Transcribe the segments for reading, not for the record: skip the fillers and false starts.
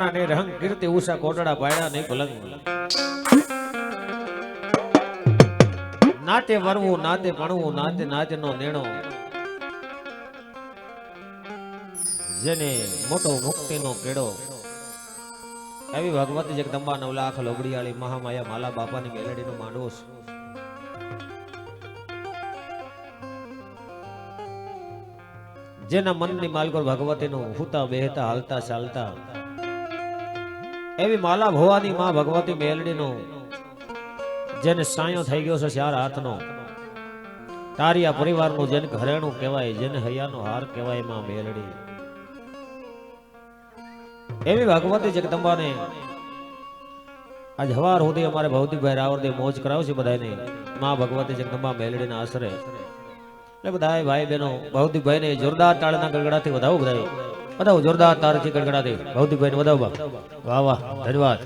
કાણા ને રંગ કીર્તિ ઉષા કોટડા પાડ્યા નહીં પલંગ નાતે વરવું નાતે ભણવું નાતે નાચનો નેણો જેને મોટો મુક્તિનો કેડો એવી ભગવતી જગદંબા 9 લાખ લોબડીયાળી મહામાયા માલા બાપાની મેલડીનો માંડવો છે. જેના મનની માલકોર ભગવતીનું હુતા બેહતા હાલતા ચાલતા એવી માલા ભવાની માં ભગવતી મેલડીનો જેને સાયો થઈ ગયો છે 4 હાથનો તારિયા પરિવારનું જેને ઘરેણું કહેવાય જેને હૈયાનો હાર કહેવાય માં મેલડી એવી ભગવતી જગદંબાને આજ હવાર સુધી અમારે ભૌતિકભાઈ રાવરદેવ મોજ કરાવશે બધાને માં ભગવતી જગદંબા મેલડીના આશરે એટલે બધા ભાઈ બહેનો ભૌતિકભાઈને જોરદાર તાળના ગડગડાથી વધાવો બધાઓ જોરદાર તાળથી ગડગડાથી ભૌતિકભાઈને વધાવો વાહ વાહ ધન્યવાદ.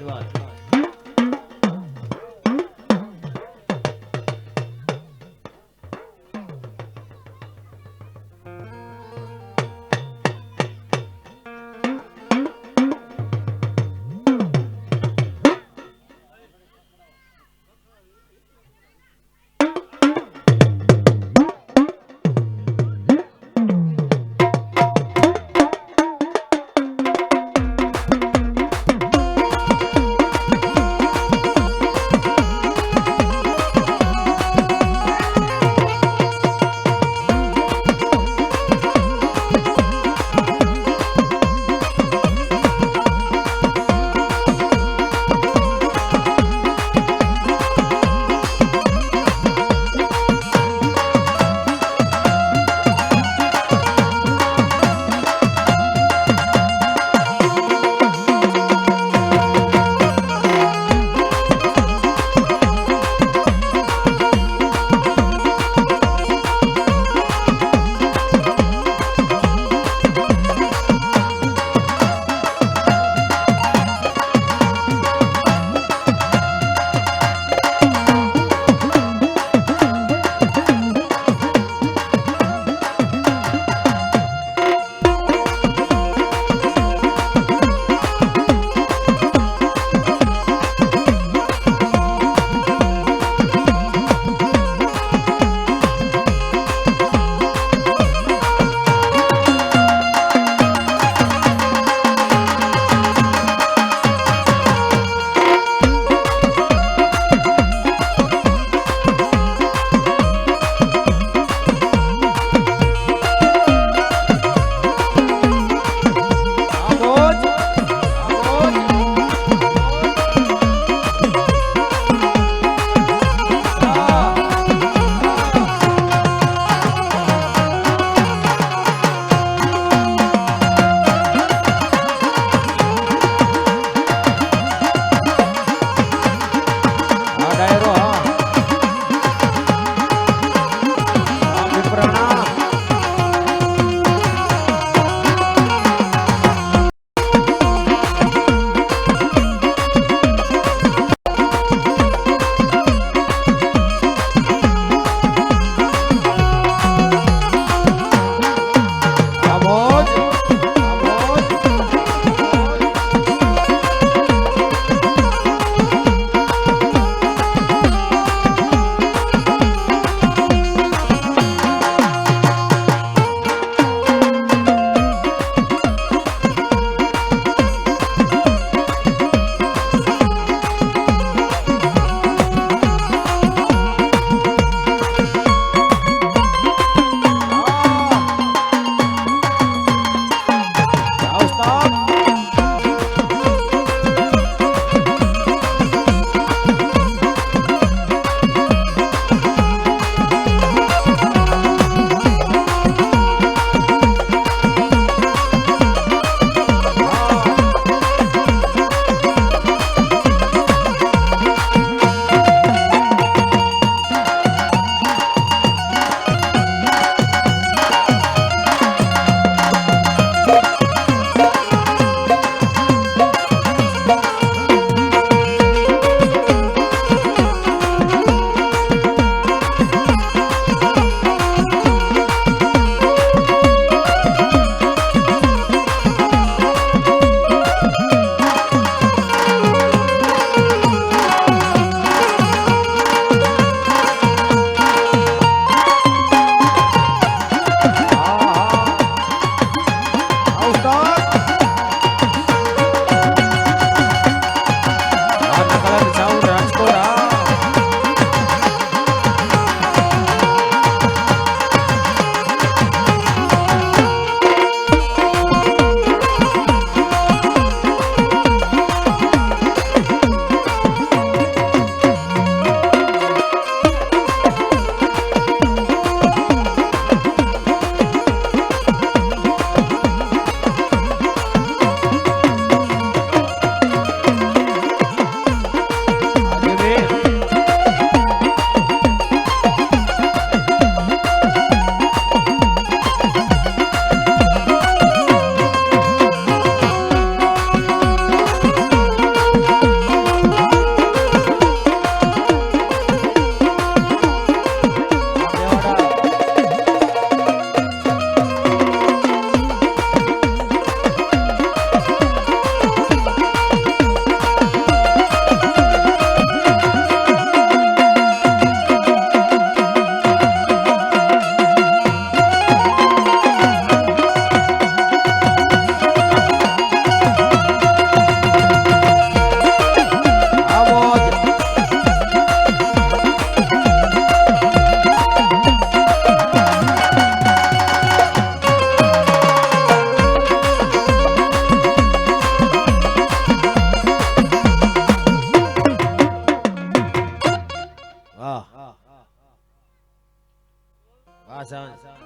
પાછા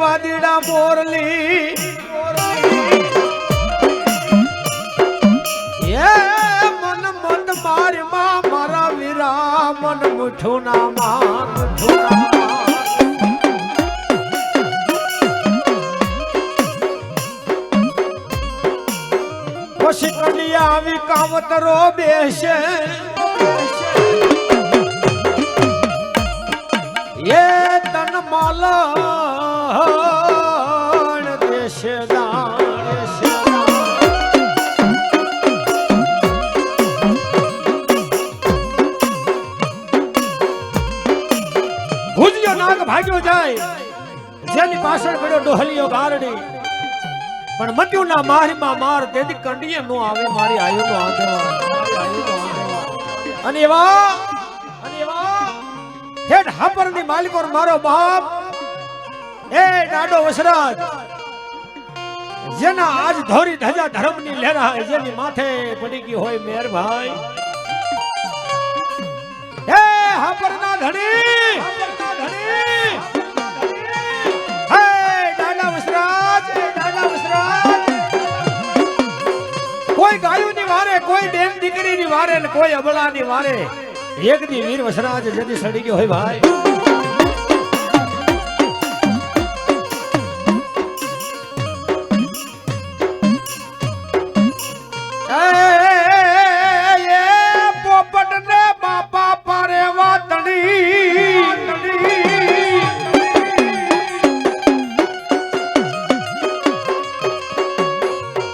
વાદીડા મોરલી મન મત મારી માં મારા વીરા મન મુઠું ના માન પછી કડિયા આવી કાવતરો બેસે એ તન માલા દેશે ભૂજ્યો નાગ ભાગ્યો જાય જેની પાછળ પડ્યો ડોહલીઓ ગારડી પણ મત્યું ના મારીમાં માર તેથી કંડીએ નો આવે મારી આયુ નો આંધળા અને એવા ઠેઠ હાપરની માલિકો મારો બાપ એ ડાડો વસરાજ જેના આજ ધોરી ધજા ધર્મની લહેરાય જેની માથે પડી ગઈ હોય મેર ભાઈ એ હાપરના ધણી હે ડાડા વસરાજ કોઈ ગાયોની વારે કોઈ બેન દીકરીની વારે ને કોઈ અબળાની વારે એક દી વીર વસરાજ જેથી સડી ગયો હોય ભાઈ પોપટ ને બાપા પારે વાતણી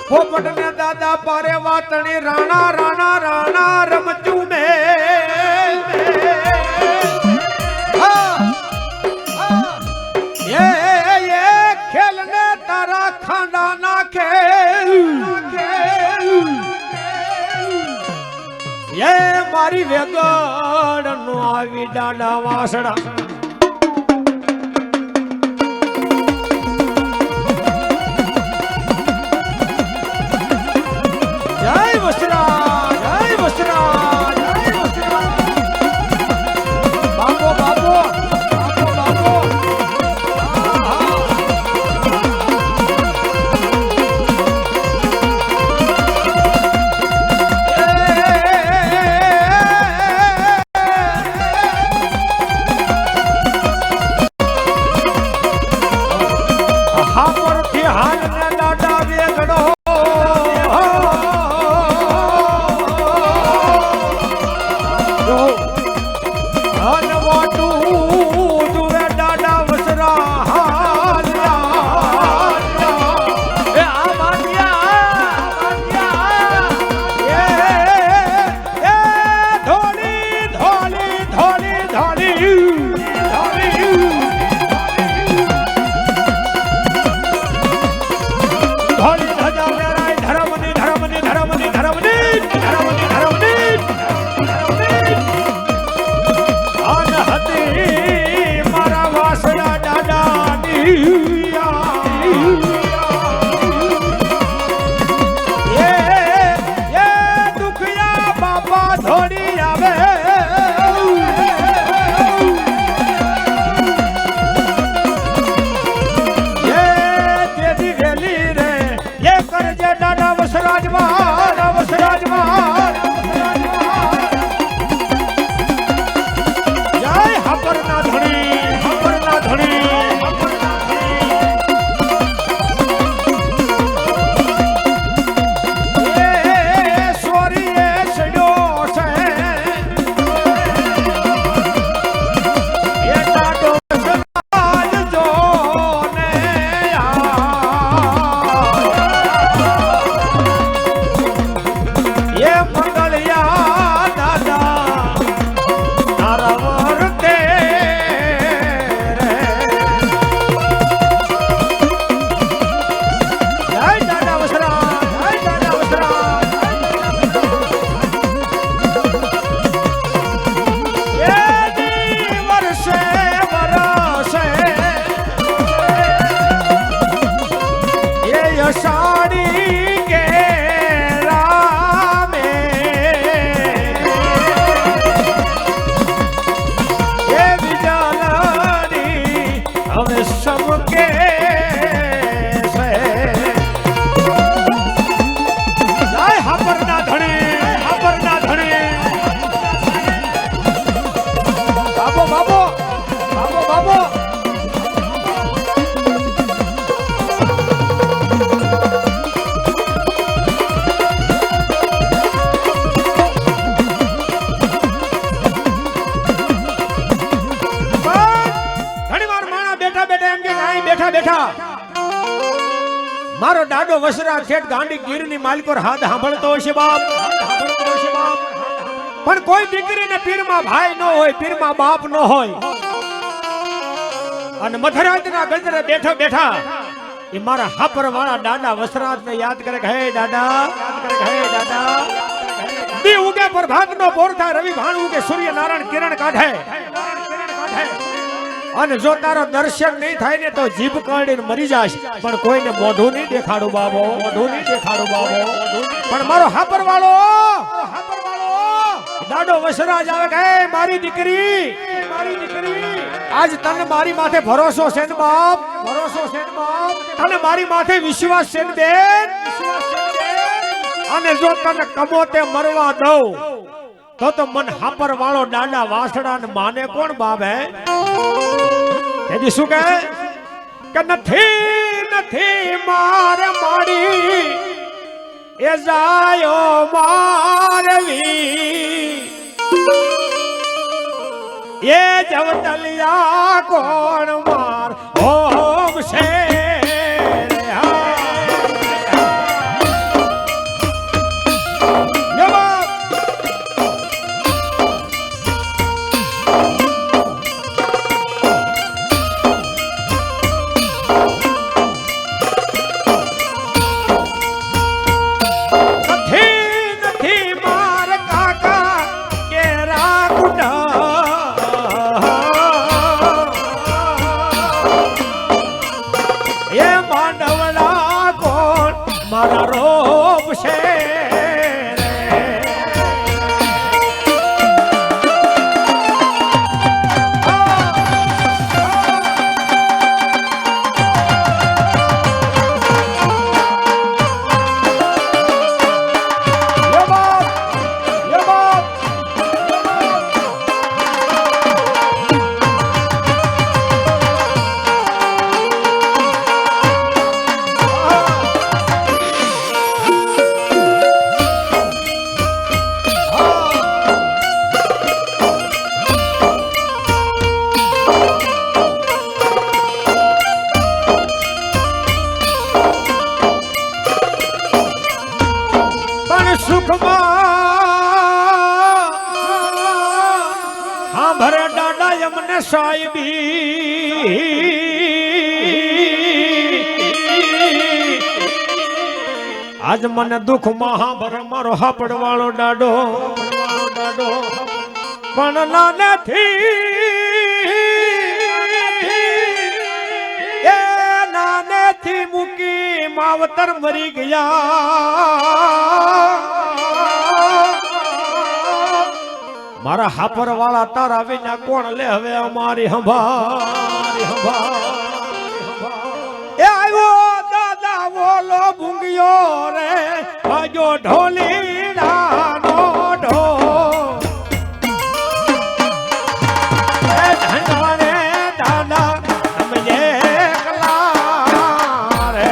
પોપટ ને દાદા પારે વાતણી રાણા રાણા રાણા રમચું મે ખેલ ને તારા ખાંડા નાખે એ મારી વેગડ નો આવી ડાડા વાસડા જય વસરા બાપો બાપો અષાઢી કે રામે એ વિજાલડી હવે સબકે હાપરના ધણી બાબો બાબો બાબો બાબો બેઠા મારો દાડો વસરા છેટ ગાંડી ગીરની માલિકોર હાથ સાંભળતો હશે બાપ પણ કોઈ દીકરીને પીરમાં ભાઈ ન હોય પીરમાં બાપ ન હોય અને મધરાતના ગજરે બેઠા એ મારા હાપર વાળા દાદા વસરાજને યાદ કરે કે હે દાદા દી ઉગે પર ભાગનો બોરતા રવિ ભાણ ઉગે સૂર્ય નારાયણ કિરણ કાઢે અને જો તારો દર્શન નહીં થાય ને તો જીભ કાઢીને મરી જાશ પણ કોઈને મોઢું નહીં દેખાડું બાબો પણ મારો હાપર વાળો દાડો વસરાજ આવે કે મારી દીકરી આજ તને મારી માથે ભરોસો છે ને બાપ તને મારી માથે વિશ્વાસ છે ને બેન અને જો તને કમોતે મરવા દઉં તો મન હાપર વાળો દાડા વાસડા ને માને કોણ બાપ હે તેથી શું કહે કે નથી માર માડી એ જાયો મારવી એ જવતલિયા કોણ માર હોમ છે મારા રોપ છે ભરે દાડા યમને સાહેબી આજ મને દુઃખ મહાભર મારો હાપડ વાળો દાડો પણ નાનેથી મૂકી માવતર મરી ગયા મારા હાપર વાળા તારા વિના કોણ લે હવે અમારી હંભારી એ આવ્યો દાદા બોલો ભૂંગિયો રે ભાગ્યો ઢોલી નાનો ઢો એ ધંધાને દાદા સમજે કલા રે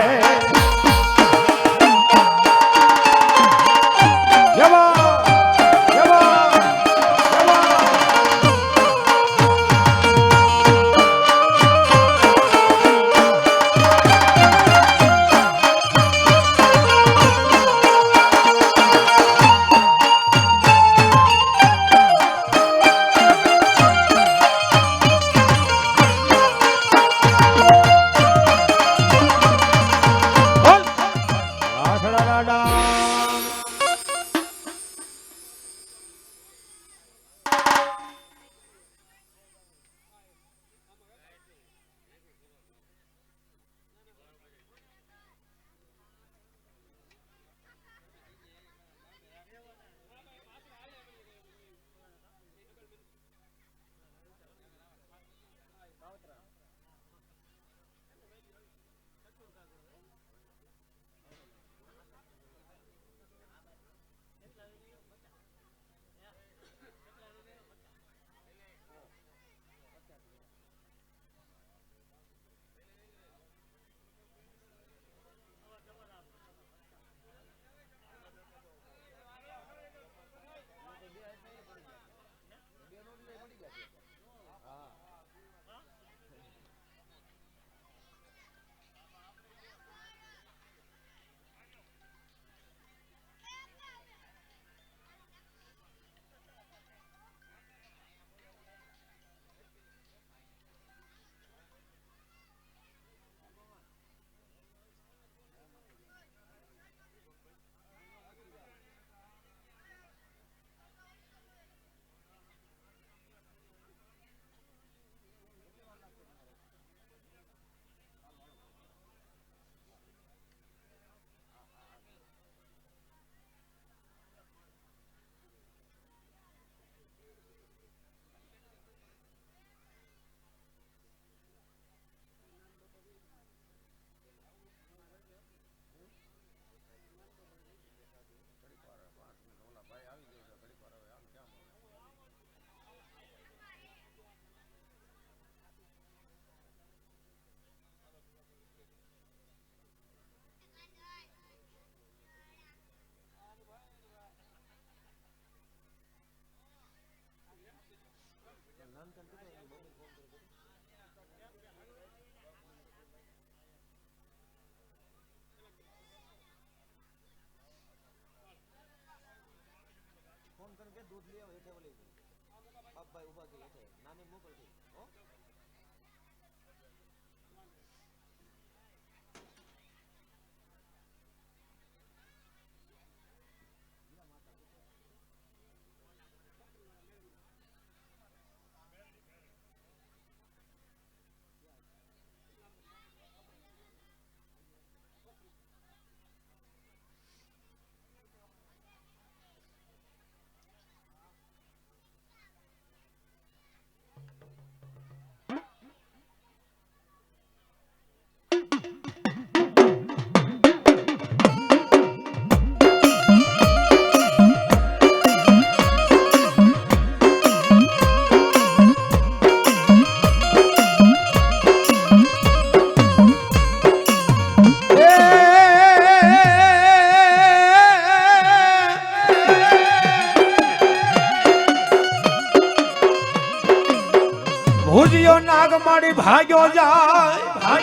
ભુજિયો નાગમાડી ભાગ્યો જાય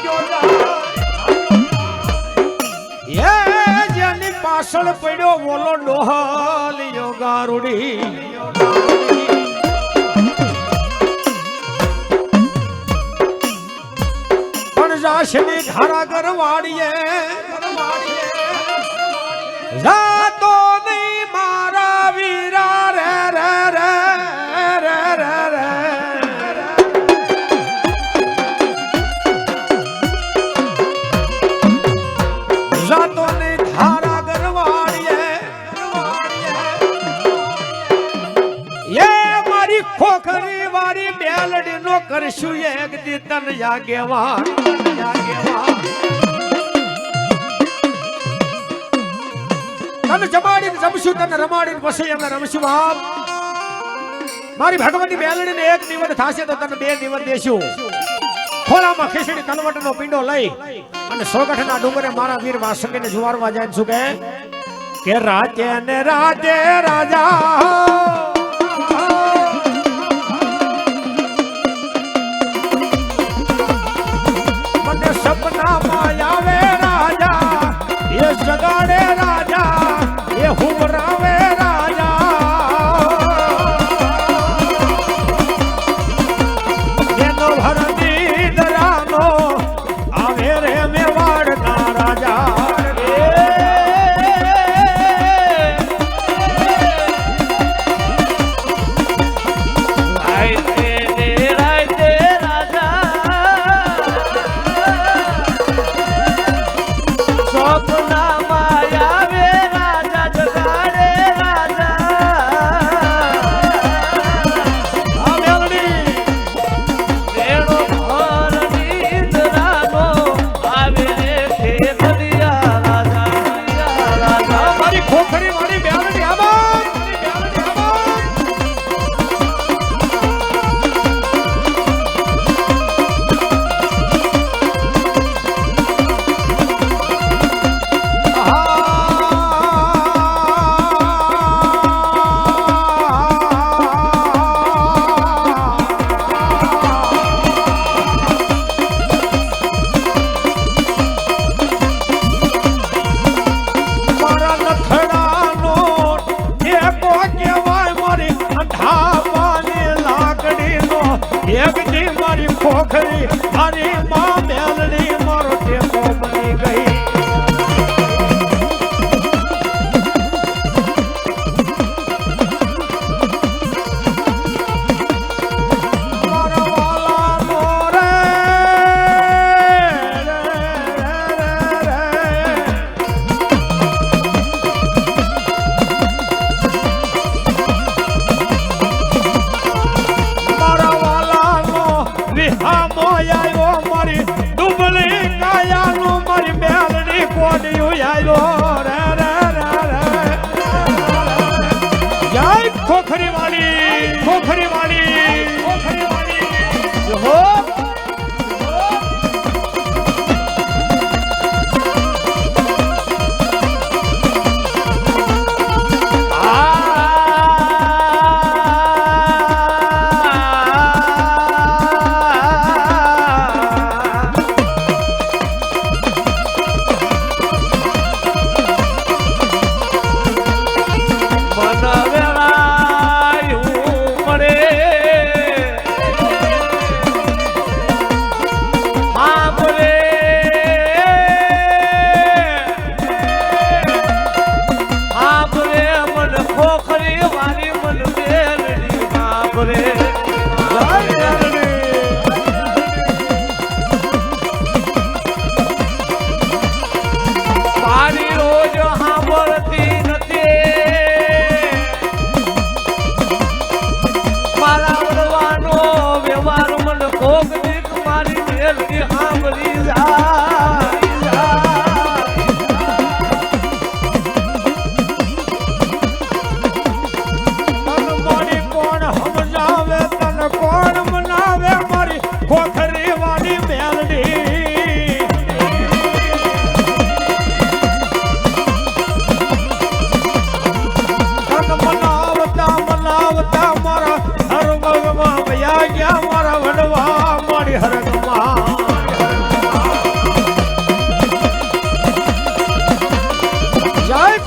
એ જેની પાછળ પડ્યો બોલો ડોહલિયો ગારુડી પણ જાશની ધારા કરવાડીએ જાતો નહીં મારા વીરા રે રે રે રે રે રે જાતો નહીં ધારા કરવાડીએ એ મારી ખોખરી વાળી બેલડી નો કરશું એક દી તન યાગેવાન તને જમાડીને જમશું તને રમાડીને પછી અમે રમશું બાપ મારી ભગવાનની બેલડીને એક દિવસ થાશે તો તને 2 દિવસ દેશું ખોળામાં ખીચડી તલવટનો પીંડો લઈ અને સોગઠના ડુંગરે મારા વીર વાસંગીને જુવારવા જાય શું કે રાજે ને રાજે રાજા મને સપનામાં આવે રાજા એ જગાડે રાજા એ હુમરાવે રાજા એનો ભરતી દરાનો આવે રે મેવાડના રાજા ખોખરી મારી માં મેલડી મારો ટેકો બની ગઈ મારા વાલા નો રે મારા વાલા નો વિહા મોયા મારી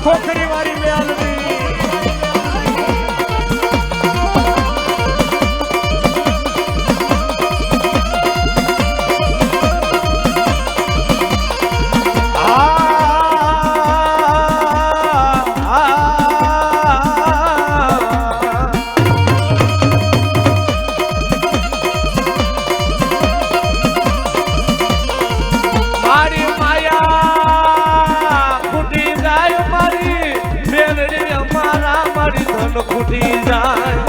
ખોખરી વાળી મેલડી ખૂટી જાય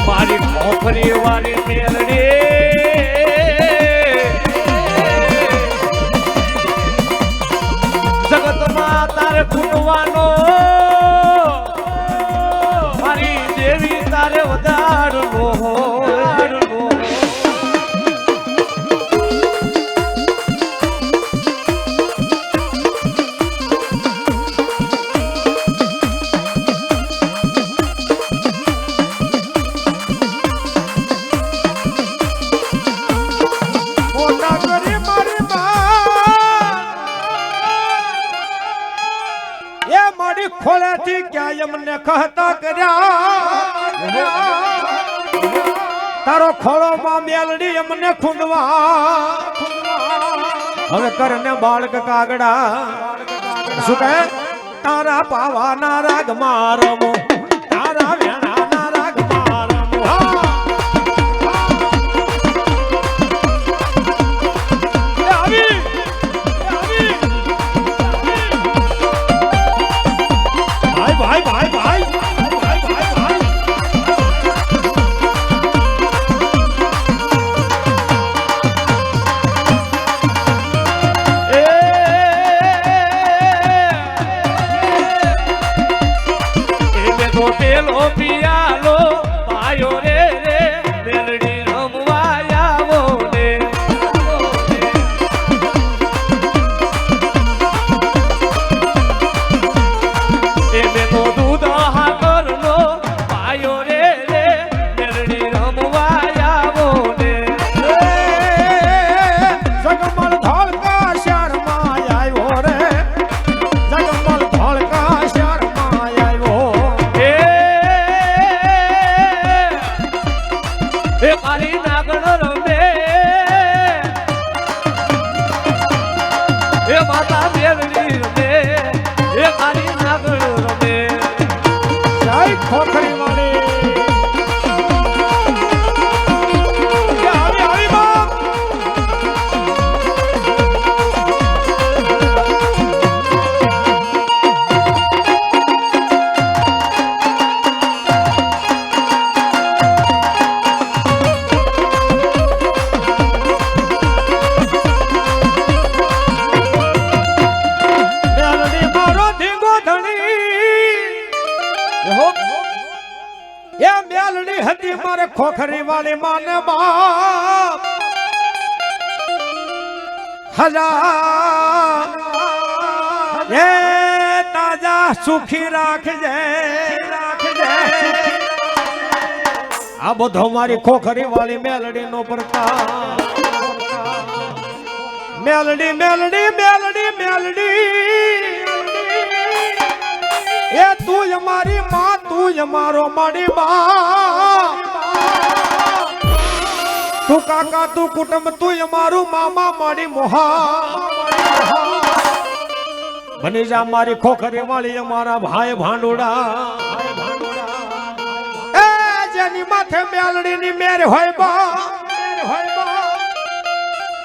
મારી ખોખરી વાળી મેલડી જગતમાં તારે ખૂટવાનો મારી દેવી તારે વધારનો ખોળેથી ક્યાં એમને કહતા કર્યા તારો ખોળોમાં મેલડી એમને ખૂંદવા હવે કરને બાળક કાગડા શું કહે તારા પાવાના રાગ મારમો તારા વેણાના રાગ મારમો ભાઈ ભાઈ ભાઈ ભાઈ ભાઈ ભાઈ પેલો પિયાલો પાયો રે મેલડી રમવા આવો ને તો દૂધ હાકરનો પાયો રે મેલડી રમવા આવો ને જગમલ ધોળકા શહેરમાં આવ્યો રે જગમલ ધોળકા શહેરમાં આવ્યો એ મારી નાગણ રમે એ માતા મેલડી રમે એ મારી નાગણ રમે જય ખોખરી વાળી આવી આવી બાપ મેલડી મારો ધીંગો ધણી એ મેલડી હતી મારે ખોખરી વાળી માને બાપ હજા એ તાજા સુખી રાખજે આ બધો મારી ખોખરી વાળી મેલડી નો પ્રતાપ મેલડી મેલડી મેલડી મેલડી એ તું અમારી માં તું અમારો મારી માં તું કાકા તું કુટુંબ તું અમારું મામા મારી મોહા બની જા મારી ખોખરી વાળી અમારા ભાઈ ભાંડુડા એ જેની માથે મેલડી ની મેર હોય બા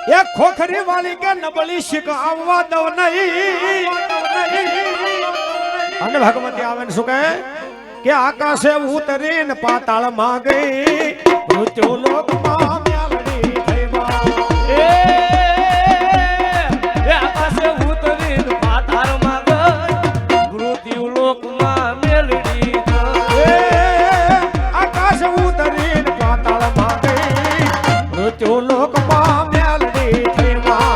એ ખોખરી વાળી કે નબળી શીખ આવવા દઉં નહીં અને ભગવતી આવે ને શું કહે કે આકાશે ઉતરીને પાતાળ માં ગઈ મૃત્યુ લોકમાં મેલડી થઈ બા એ આકાશે ઉતરીને પાતાળમાં ગઈ મૃત્યુ લોકમાં મેલડી એ આકાશ ઉતરીને પાતાળ માં ગઈ મૃત્યુ લોકમાં મેલડી થઈ બા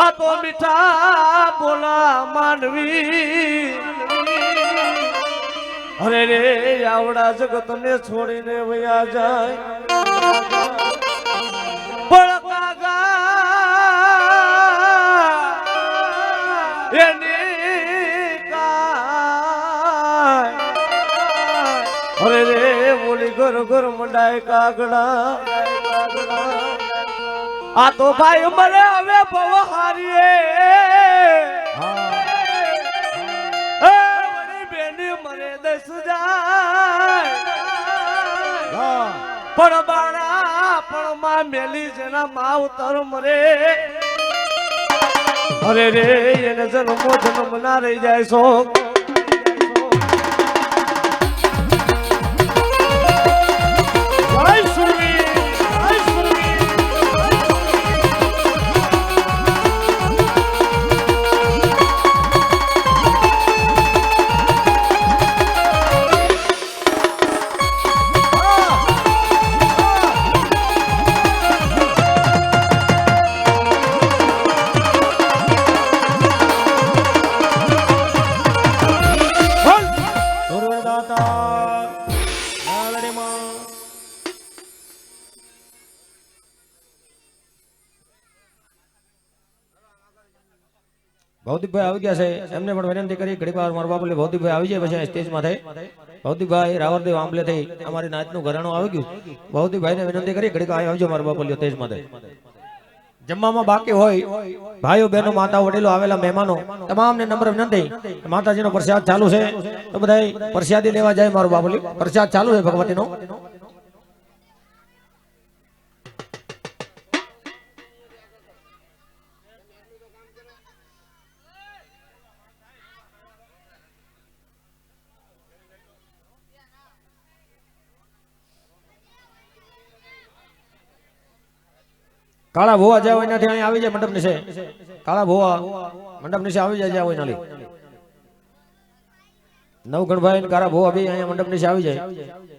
આ તો મીઠા બોલા માનવી અરે રે આવડા જગત ને છોડીને વયા જાય પણ કાકા એની કાય અરે રે બોલી ઘર ઘર મંડાય કાગડા આ તો ભાઈ મરે હવે બહુ હારીએ બેની મરે દસ જાય પણ બાણા પણ માં મેલી જેના માવતર મરે અરે રે એને જન્મો જન્મ ના રહી જાય શોક ભૌતિકભાઈ આવી ગયા છે એમને પણ વિનંતી કરી ઘડી વાર મારવા બોલે ભૌતિકભાઈ આવી જાય પછી સ્ટેજમાં થઈ ભૌતિકભાઈ રાવરદેવ આંબલે થઈ અમારી નાચનું ઘરાણું આવી ગયું ભૌતિકભાઈને વિનંતી કરી ઘડી આવજો મારવા બોલ્યો સ્ટેજમાં થઈ જમવામાં બાકી હોય ભાઈઓ બહેનો માતા વડીલો આવેલા મહેમાનો તમામને નમ્ર વિનંતી માતાજીનો પ્રસાદ ચાલુ છે તો બધા પ્રસાદી લેવા જાય મારું બાબુલી પ્રસાદ ચાલુ છે ભગવતીનો કાળા ભોવા જ્યાં હોય ત્યાંથી અહીં આવી જાય મંડપ નીચે કાળા ભોવા મંડપ નીચે આવી જાય જ્યાં હોય નાલી નવગણભાઈ ને કાળા ભોવા બી અહીંયા મંડપ નીચે આવી જાય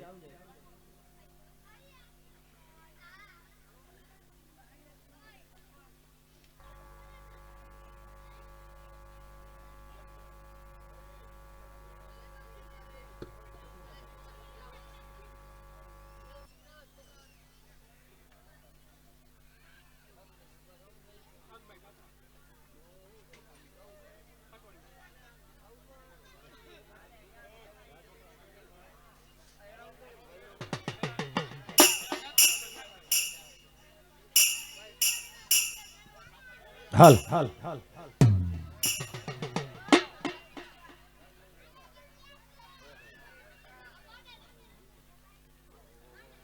હાલ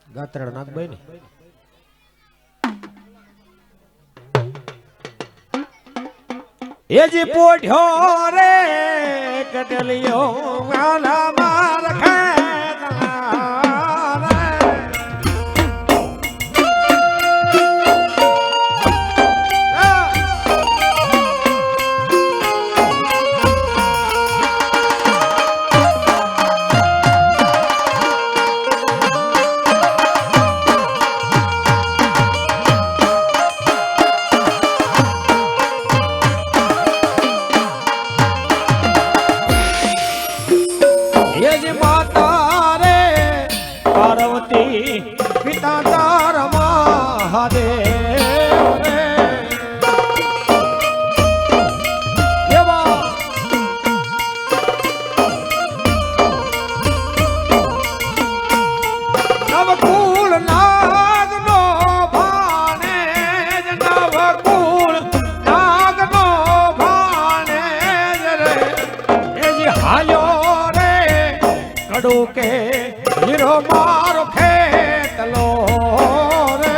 ગાત્રાળ નાગભાઈ ને એ જી પોઢ્યો રે કટલિયો વાલા માર પિતા તાર મહાદેવ નવકુળ નાગ નો ભાણે નવકુળ નાગ નો ભાણે રે એ જી હાલ્યો રે કડુ કે હીરો મારો ખેતલો રે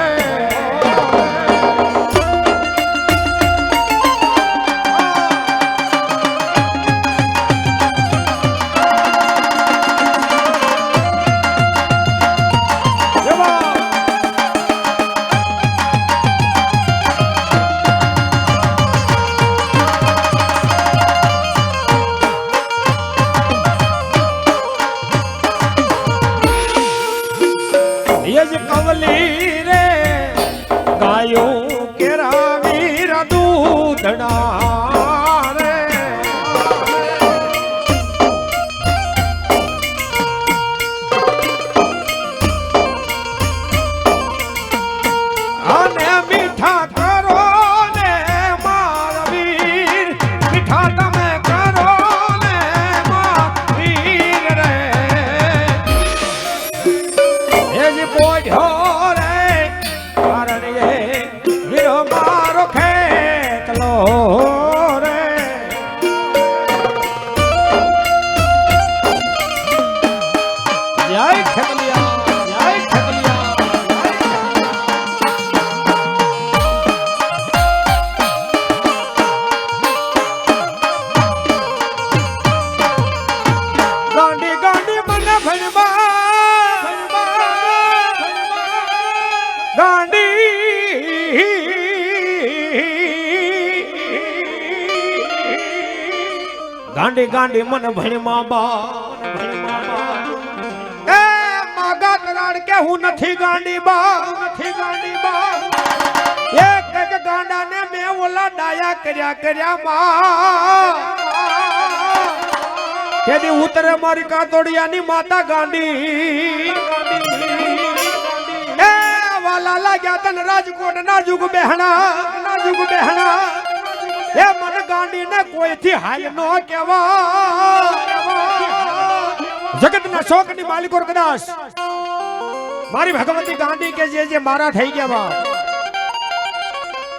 ના રે અને મીઠા કરો ને મારા વીર મીઠા તમે કરો ને મારા વીર રે એ જ પોઢ્યો રે કારણ એ વીરો મારો ખેતલો રે જય ખેતલિયા જય ખેતલિયા ગાંડી ગાંડી મને ભણવા ગાંડી ગાંડી મન ભણમાં બા એ માગા તરાડ કે હું નથી ગાંડી બા એક એક ગાંડા ને મેં ઓલા ડાયા કર્યા માં કેદી ઉતરે મારી કાતોડિયાની માતા ગાંડી એ વાલા લાગ્યા તન રાજકોટ ના જુગ બેહણા એ મન ગાંડી ને કોઈથી હાલ નો કેવા જગત ના શોક ની માલિકો કદાચ મારી ભગવતી ગાંડી કે જે મારા થઈ ગયા બા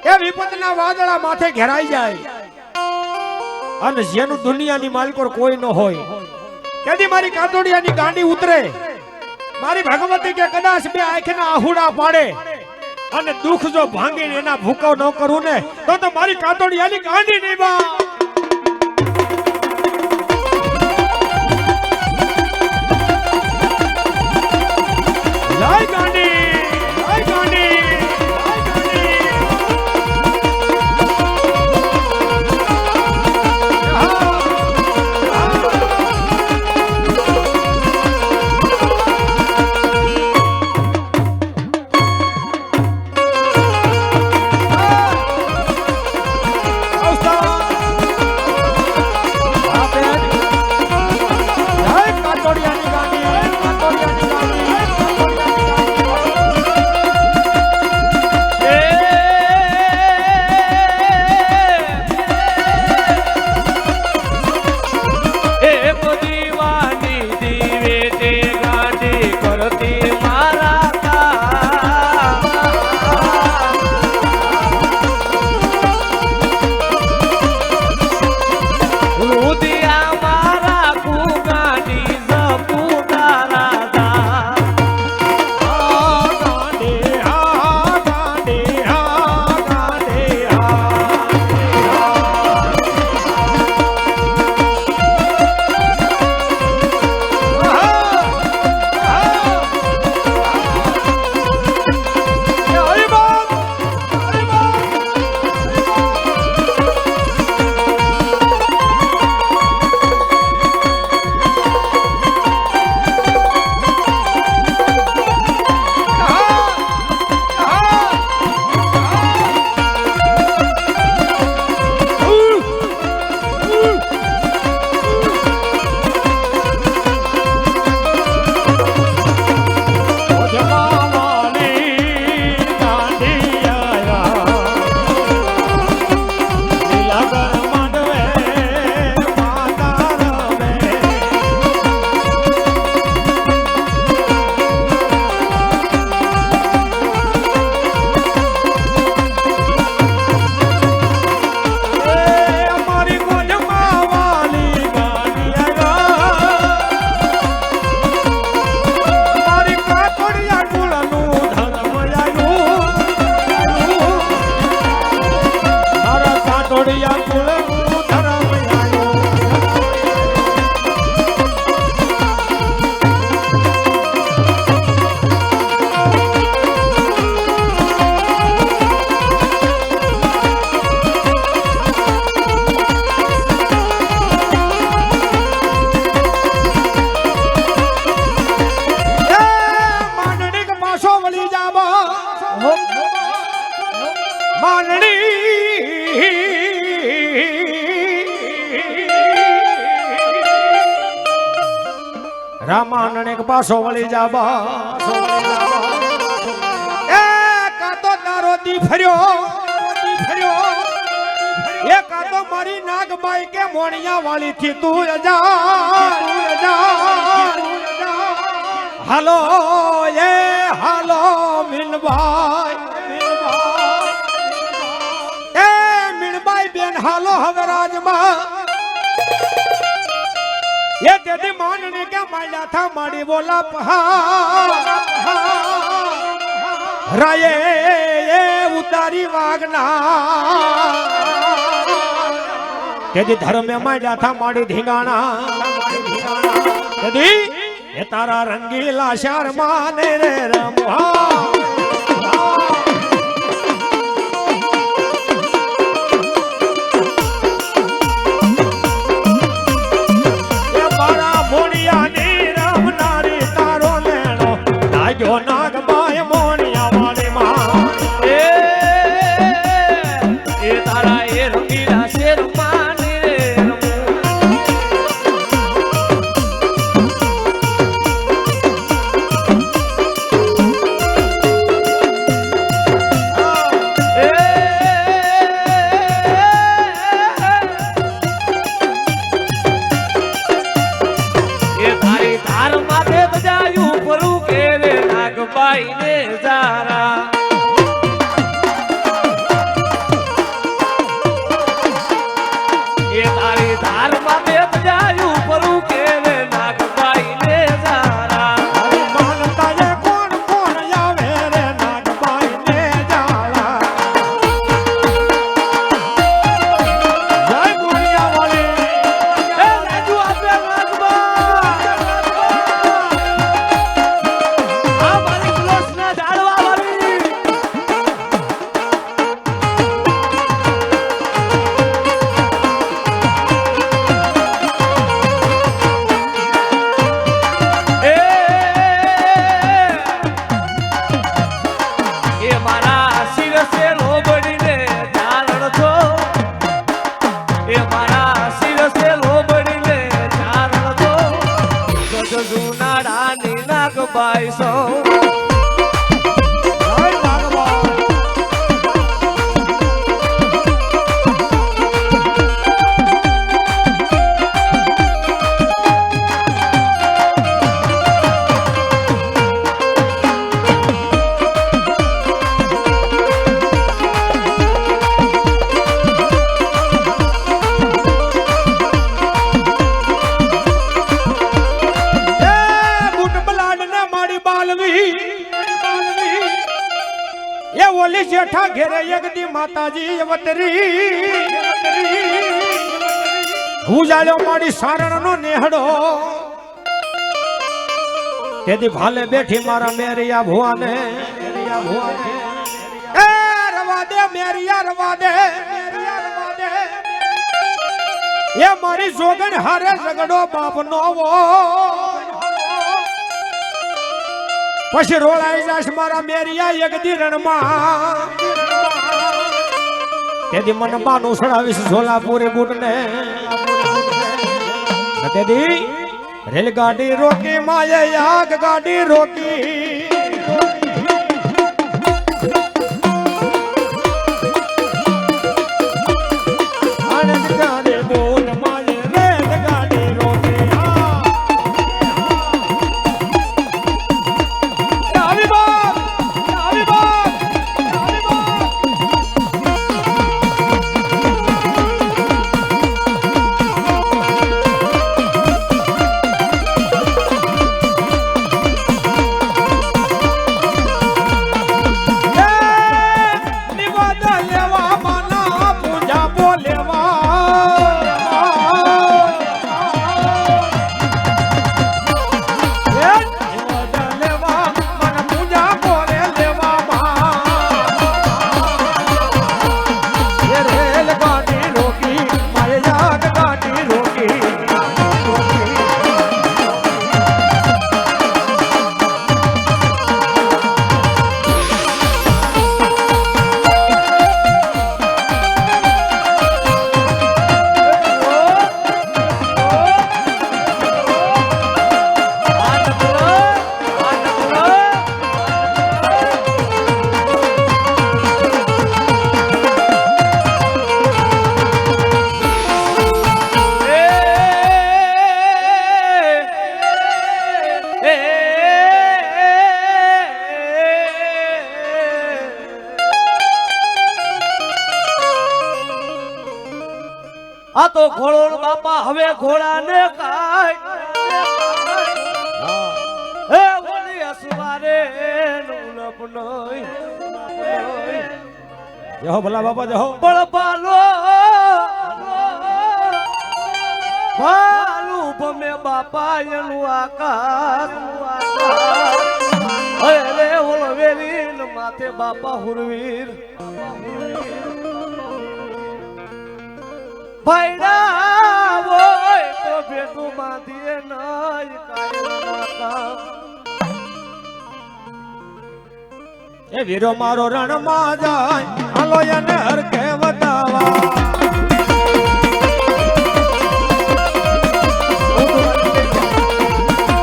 એ વિપત ના વાદળા માથે ઘેરાઈ જાય અને જેનું દુનિયાની માલિકો કોઈ ન હોય કેદી મારી કાતોડિયાની ગાંડી ઉતરે મારી ભગવતી કે કદાચ બે આંખના આહુડા પાડે અને દુઃખ જો ભાંગીને એના ભૂકો ન કરું ને તો મારી કાતોડિયાની ગાંડી નહીં બા જય ગાંડી જય ગાંડી રામાનણ એક પાછો વળી જા બા એ કાતો તારો દી ફર્યો એ કાતો મારી નાગબાઈ કે મોણિયા વાળી થી તું જા હાલો એ હાલો મીનબાઈ એ મીનબાઈ બેન હાલો હવે રાજમાં એ તેથી માનને કે માલ્યા થા માડી બોલા પહા રાયે એ ઉતારી વાગના તેથી ધર્મે માલ્યા થા માડી ધીંગાણા તેથી એ તારા રંગીલા શાર માને રે રમવા નાગબાઈ મોણિયા વાળી માં એ તારા એ રંગીલા શેર માને એ તારી ધાર માથે બજાયું ફરું કે રે નાગબાઈ ને જારા એ તારી ધાર માથે બજાયું ફરું કે રે નાગબાઈ ને જારા માનતા એ કોણ કોણ આવે રે નાગબાઈ ને જાળા જય મોણિયા વાળી એ રાજુ આપે નાગબા આ મારી ક્લોસ ના ઝાડવા વાળી એ મારા શિરસે લોબડીને ચાલણ છો એ મારા શિરસે લોબડીને ચાલણ છો ગજ જુનાડાની નાગબાઈ સૌ જય નાગબાઈ એ ઓલી જેઠા ઘેરે યગદી માતાજી અવતરી ઉજાળ્યો મારી સારણ નો નેહડો તેથી ભાલે બેઠી મારા મેરિયા ભુવાને એ રવા દે મેરિયા રવા દે એ મારી જોગણ હારે ઝગડો બાપ નો પછી રોળાઈ જાશ મારા મેરિયા યગદી રણમાં તેથી મને બાનું સડાવીશ ઝોલાપુરી બુટને તેથી રેલગાડી રોકી માયે આગ ગાડી રોકી આનંદ ગાડી બોલ માયે રેલગાડી રોકી આવી બાપ આવી બાપ આવી બાપ નિવાદ લેવા માના પૂજા બોલેવા આ તો ઘોડો બાપા હવે ઘોડાને કાય હે ઓલી અસવારે નુલપ નોય જહો ભલા બાપા જહો બળપાલો ભાલુ ભમે બાપા એનું આકાશ અરે ઓલો વેલીન માથે બાપા હુરવીર ભાઈડા હોય તો ભેટું બાંધીએ નહીં કાયમ એ વીરો મારો રણમાં જાય હાલો એને હરખે વધાવા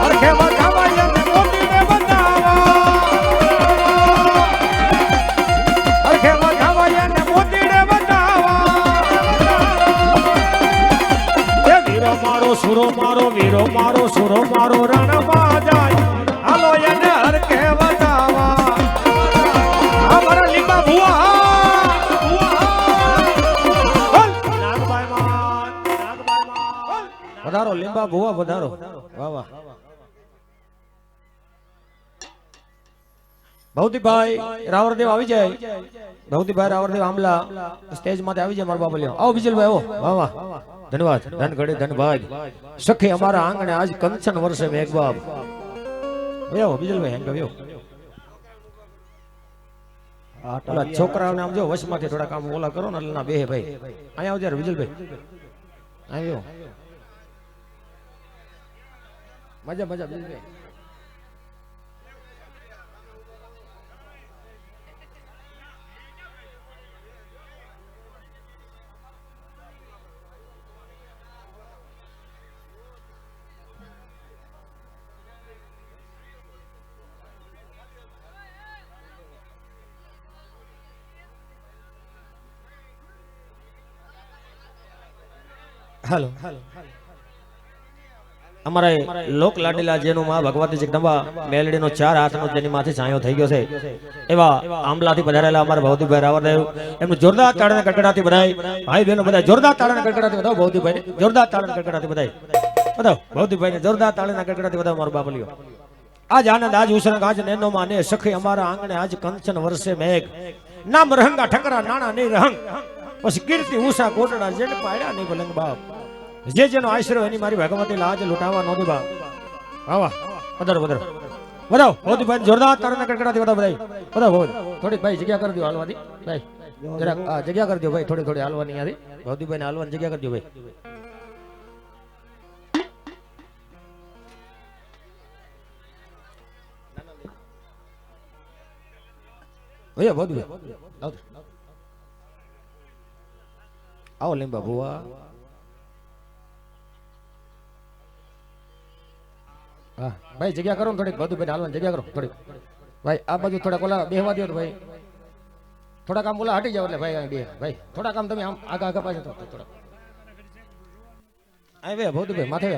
હરખે વધાવા એને મોતીને વધાવા હરખે વધાવા એને મોતીને વધાવા એ વીરો મારો સુરો મારો વીરો મારો સુરો મારો રણમાં જાય હાલો એને હરખે વધાવા અમારા લીંબા ભુવા વધારો લીંબા ભુવા વધારો વાહ વાહ ભૌતિકભાઈ રાવરદેવ આવી જાય ભૌતિકભાઈ રાવરદેવ આમલા સ્ટેજ માંથી આવી જાય મારા બાબલિયો આવો વિજલભાઈ આવો વાહ વાહ ધન્યવાદ ધન ઘડે ધનભાઈ સખી અમારા આંગણે આજ કંચન વર્ષે મેઘબાબ આવો વિજલભાઈ હેંગ આવ્યો ઓલા છોકરાઓને આમ જો વશમાંથી થોડા કામ ઓલા કરો ને એટલે ના બેહે ભાઈ અહીંયા આવજો વિજલભાઈ આવ્યો મજા મજા વિજલભાઈ હાલો અમારા લોક લાડીલા જેનું માં ભગવતી જગદંબા મેલડીનો 4 હાથનો જેની માથે છાંયો થઈ ગયો છે એવા આમલાથી પધારેલા અમારા ભૌતિકભાઈ રાવરદેવ એમનું જોરદાર તાળીના કડકડાથી બધાય ભાઈ બહેનો બધા જોરદાર તાળીના કડકડાથી બધાવ ભૌતિકભાઈને જોરદાર તાળીના કડકડાથી બધાય બધાવ ભૌતિકભાઈને જોરદાર તાળીના કડકડાથી બધાવ મારો બાપલિયો આજ આનંદ આજ ઉસરંગ આજ નેનો માને સખી અમારા આંગણે આજ કંચન વર્ષે મેઘ નામ રહંગા ઠકરા નાણા નહીં રહંગ પછી કીર્તિ ઉષા કોટડા જેને પાડ્યા નહીં ભલંગ બાપ જે જેનો આશરો એની મારી ભગવતી લાજ લૂંટાવા નો દે બાપ વાહ પધારો પધારો બધાવ ભૌતિકભાઈ જોરદાર તાળીના કડકડાથી બધાવ બધાય બધાવ થોડીક ભાઈ જગ્યા કરી દો હાલવાથી ભાઈ જરાક જગ્યા કરી દો ભાઈ થોડી થોડી હાલવાની યારી ભૌતિકભાઈને હાલવાની જગ્યા કરી દો ભાઈ ભૈયા ભૌતિકભાઈ આવો લીંબા ભુવા હા ભાઈ જગ્યા કરો ને થોડીક ભૌતિકભાઈ હાલવાની જગ્યા કરો થોડીક ભાઈ આ બાજુ થોડાક ઓલા બેહવા દો ભાઈ થોડાક આમ ઓલા હટી જાવ એટલે ભાઈ બે ભાઈ થોડાક આમ તમે આમ આગા આગા પાછળ થોડાક આ બે ભૌતિકભાઈ માથે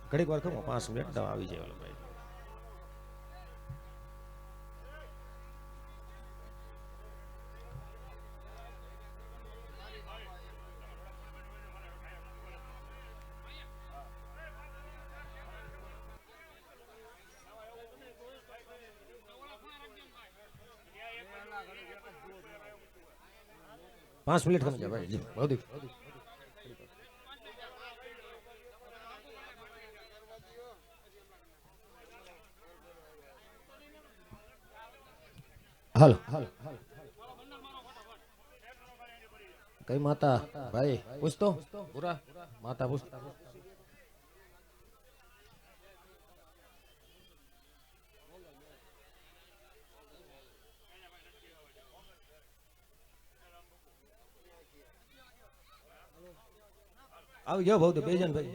ઘડીક વાર ખમો 5 મિનિટ દવા આવી જાય ભાઈ પાંચ મિનિટ ખમ જાય ભાઈ જી ભૌતિક હાલો કઈ માતા ભાઈ પૂછતો પૂરા માતા પૂછ આવી જાઓ ભાઈ બેજન ભાઈ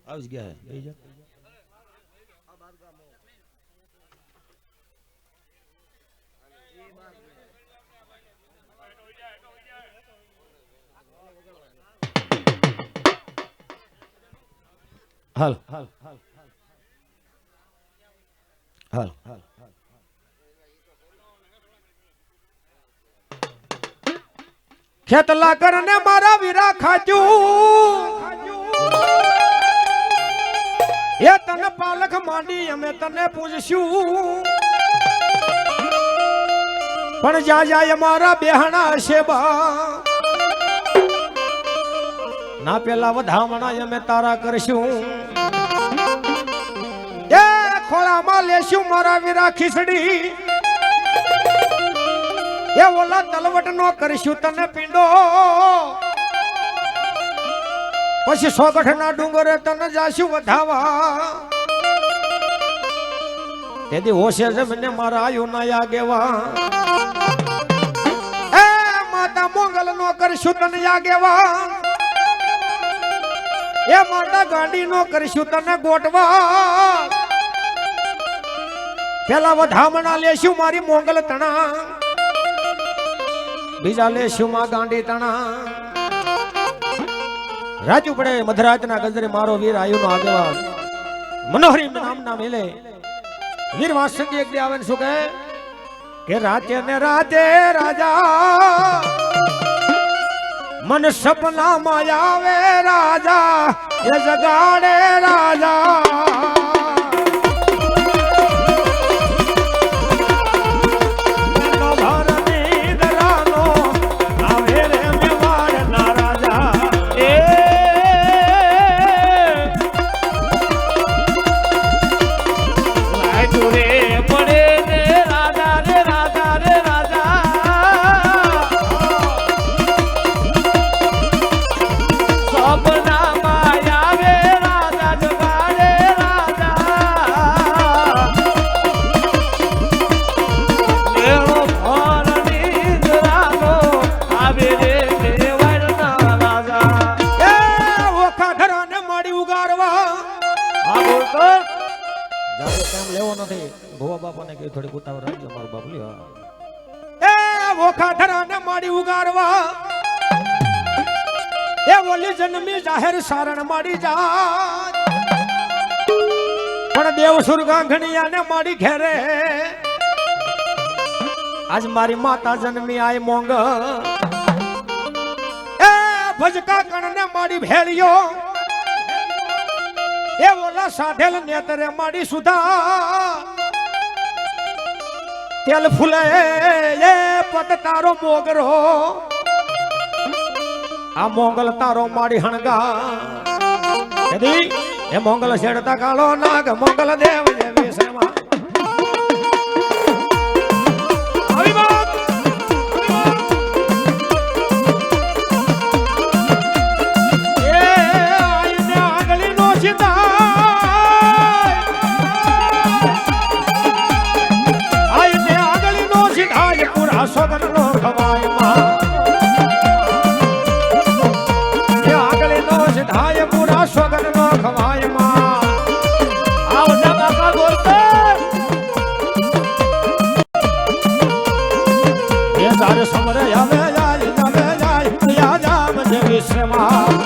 આવી જ ગયા હે બેજન હાલ હાલ ખેતલા કરને મારા વીરા ખાજુ એ તને પાલક માંડી અમે તને પૂછશું પણ જા જાય મારા બેહણા છે બા ના પેલા વધામણા અમે તારા કરશું એ ખોળામાં લેશું મારા વીરા ખીચડી એ ઓલા તલવટ નો કરશું તને પીંડો પછી સોગઠ ના ડુંગરે તને જાશું વધાવા તેથી હોશે જમીને મારા આયુ ના આગેવા એ માતા મોંગલ નો કરશું તને આગેવા એ માતા ગાંડી નો કરશું તને ગોટવા પેલા વધામણા લેશું મારી મોંગલ તણા બીજા લેશું માં ગાંડી તણા રાજુ પડે મધરાજના ગજરે મારો વીર આયુ નો આગેવાન મનોહરી નામના મેલે વીર વાસંગી એક દી આવે ને શું કહે કે રાતે ને રાતે રાજા મન સપનામાં આવે રાજા એ જગાડે રાજા થોડી ઉતાવળ રાખજો મારું બાબલી એ વોખા ધરાને માડી ઉગારવા એ ઓલી જન્મી જાહેર સારણ માડી જા પણ દેવ સુરગાંઘણિયાને માડી ઘેરે આજ મારી માતા જન્મી આય મોંગ એ ભજકા કણને માડી ભેળ્યો એ ઓલા સાધેલ નેતરે માડી સુધા તેલ ફૂલે એ પત તારો મોગરો આ મોંગલ તારો માડી હણગા કદી એ મોંગલ શેડતા કાળો નાગ મોંગલ દેવ જેવી સેવા આવી વાત એ આઈને આગળી નો સીતા સોગન નો ખવાય માં આગળ નો સિધાય પૂરા સોગન નો ખવાય માં આવજા કાકા બોલતે એ તારે સમરે આવે જાય જામ જે વિશ્વમાં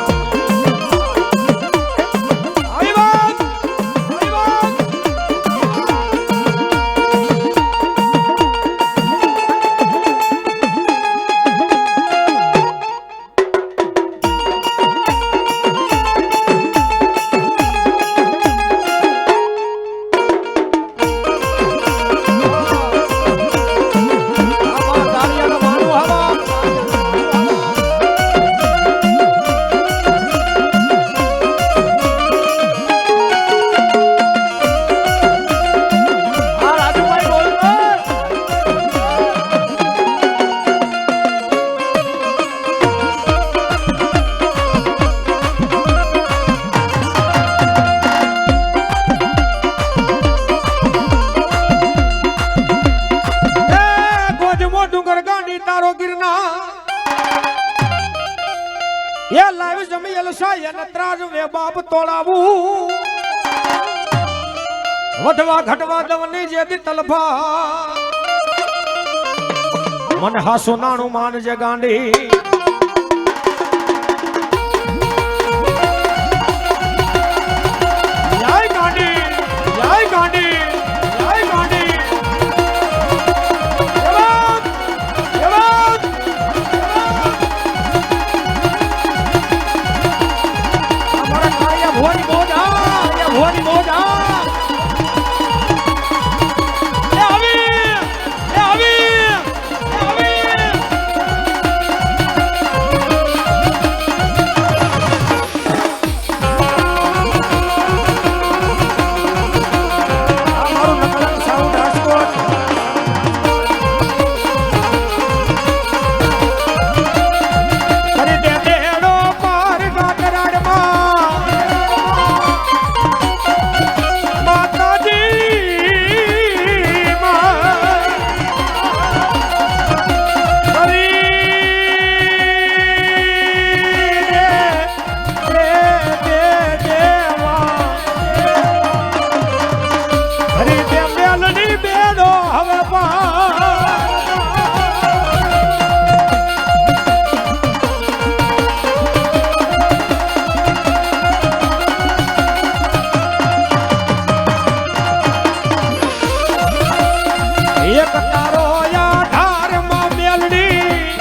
વધવા ઘટવા દવની જેથી તલફા મને હાસુ નાણું માનજે ગાંડી મારી મોજા એ આવી એ આવી એ આવી આ મારું નકલંગ સાઉન્ડ રાજકોટ કરી દે દેડો માર ગાતરાડમાં માતાજી માં કરી દે દેવા કરી દે મેલડી બેડો હવે પા એક તારો યાધારમાં મેલડી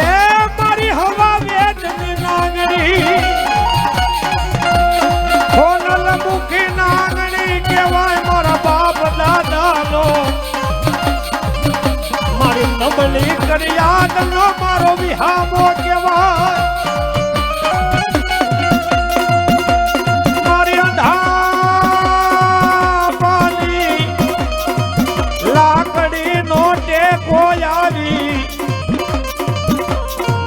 એ મારી હવા વેચની નાંગણી સોનલ મુખી નાંગણી કહેવાય મારા બાપ દાદાનો મારી નબળી કરિયાદનો મારો વિહામો કહેવાય મારી અંધા પાલી લાકડી નો ટેકો આવી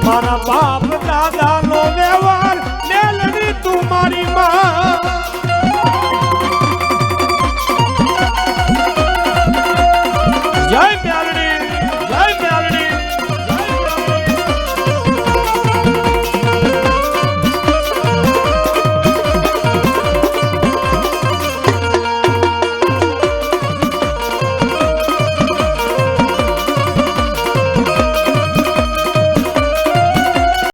મારા બાપ દાદા નો વ્યવહાર મેલડી તું મારી માં